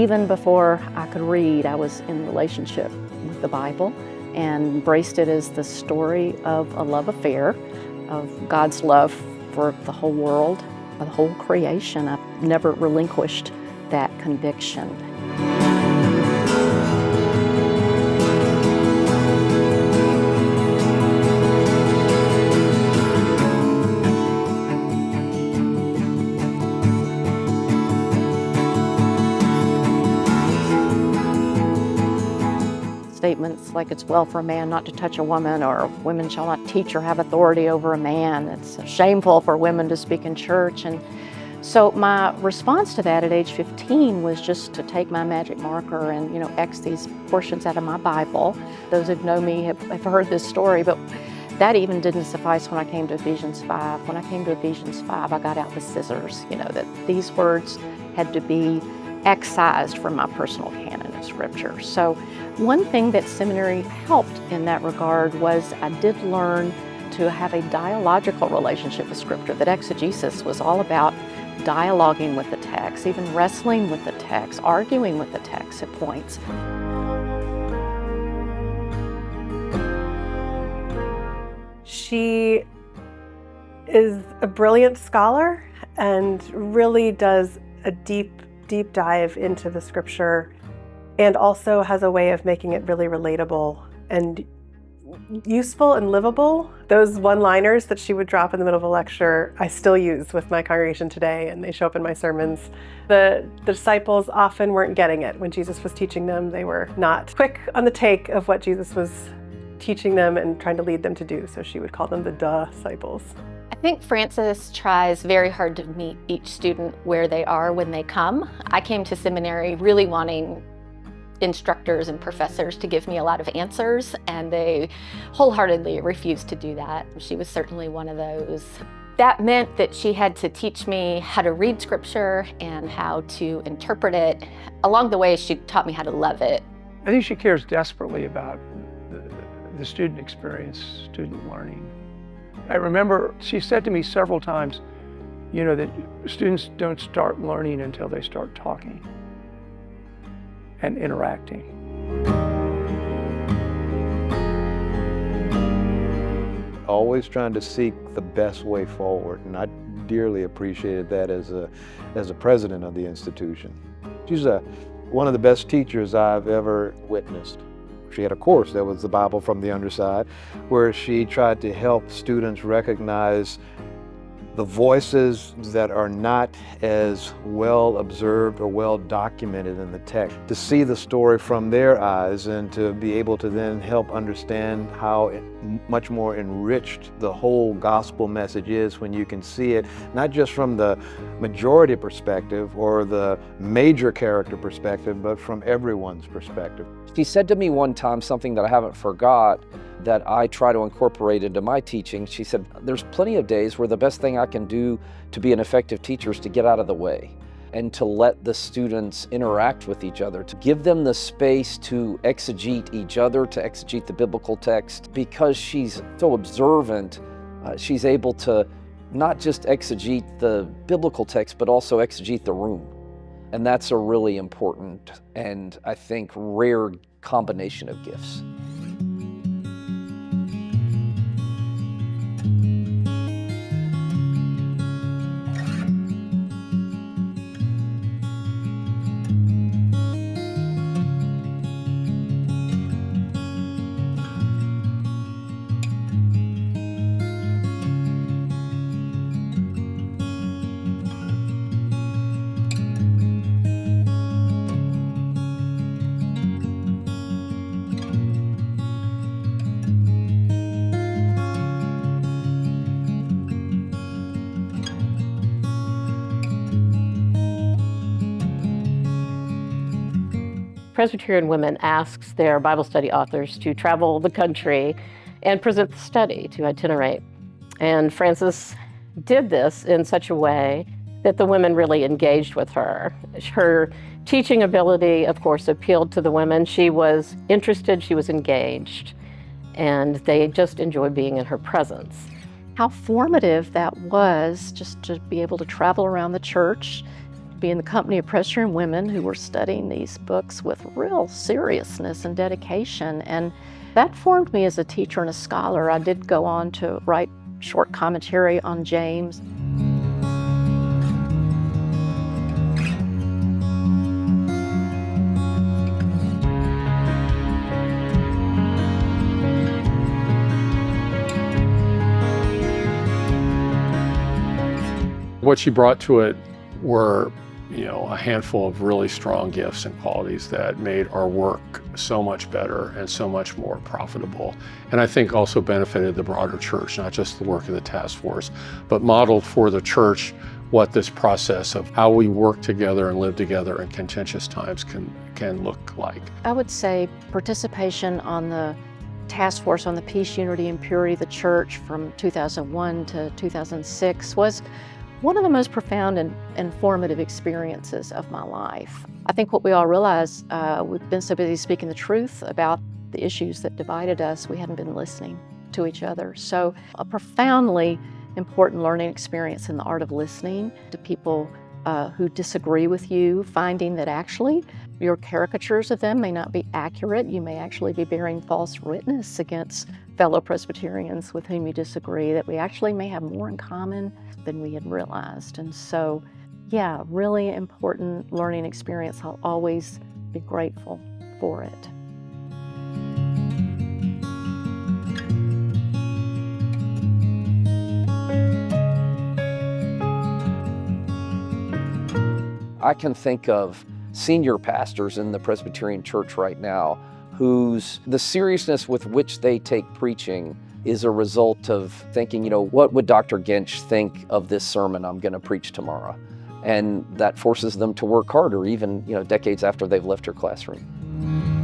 Even before I could read, I was in relationship with the Bible and embraced it as the story of a love affair, of God's love for the whole world, the whole creation. I've never relinquished that conviction. Statements like it's well for a man not to touch a woman, or women shall not teach or have authority over a man. It's shameful for women to speak in church. And so my response to that at age 15 was just to take my magic marker and, X these portions out of my Bible. Those who know me have heard this story, but that even didn't suffice when I came to Ephesians 5. When I came to Ephesians 5, I got out the scissors, that these words had to be excised from my personal canon of Scripture. So one thing that seminary helped in that regard was I did learn to have a dialogical relationship with Scripture, that exegesis was all about dialoguing with the text, even wrestling with the text, arguing with the text at points. She is a brilliant scholar and really does a deep dive into the Scripture, and also has a way of making it really relatable and useful and livable. Those one-liners that she would drop in the middle of a lecture, I still use with my congregation today, and they show up in my sermons. The disciples often weren't getting it when Jesus was teaching them. They were not quick on the take of what Jesus was teaching them and trying to lead them to do, so she would call them the disciples. I think Frances tries very hard to meet each student where they are when they come. I came to seminary really wanting instructors and professors to give me a lot of answers, and they wholeheartedly refused to do that. She was certainly one of those. That meant that she had to teach me how to read Scripture and how to interpret it. Along the way, she taught me how to love it. I think she cares desperately about the student experience, student learning. I remember she said to me several times, that students don't start learning until they start talking and interacting. Always trying to seek the best way forward, and I dearly appreciated that as a president of the institution. She's one of the best teachers I've ever witnessed. She had a course that was the Bible from the Underside, where she tried to help students recognize the voices that are not as well observed or well documented in the text, to see the story from their eyes and to be able to then help understand how much more enriched the whole gospel message is when you can see it, not just from the majority perspective or the major character perspective, but from everyone's perspective. She said to me one time something that I haven't forgot, that I try to incorporate into my teaching. She said, there's plenty of days where the best thing I can do to be an effective teacher is to get out of the way and to let the students interact with each other, to give them the space to exegete each other, to exegete the biblical text. Because she's so observant, she's able to not just exegete the biblical text, but also exegete the room. And that's a really important and, I think, rare combination of gifts. Presbyterian Women asks their Bible study authors to travel the country and present the study, to itinerate. And Frances did this in such a way that the women really engaged with her. Her teaching ability, of course, appealed to the women. She was interested, she was engaged, and they just enjoyed being in her presence. How formative that was, just to be able to travel around the church, be in the company of Presbyterian women who were studying these books with real seriousness and dedication. And that formed me as a teacher and a scholar. I did go on to write short commentary on James. What she brought to it were, a handful of really strong gifts and qualities that made our work so much better and so much more profitable. And I think also benefited the broader church, not just the work of the task force, but modeled for the church what this process of how we work together and live together in contentious times can look like. I would say participation on the task force on the peace, unity, and purity of the church from 2001 to 2006 was one of the most profound and informative experiences of my life. I think what we all realized, we've been so busy speaking the truth about the issues that divided us, we hadn't been listening to each other. So a profoundly important learning experience in the art of listening to people who disagree with you, finding that actually your caricatures of them may not be accurate. You may actually be bearing false witness against fellow Presbyterians with whom you disagree, that we actually may have more in common than we had realized. And so, yeah, really important learning experience. I'll always be grateful for it. I can think of senior pastors in the Presbyterian Church right now the seriousness with which they take preaching is a result of thinking, what would Dr. Gench think of this sermon I'm going to preach tomorrow? And that forces them to work harder, even, decades after they've left your classroom.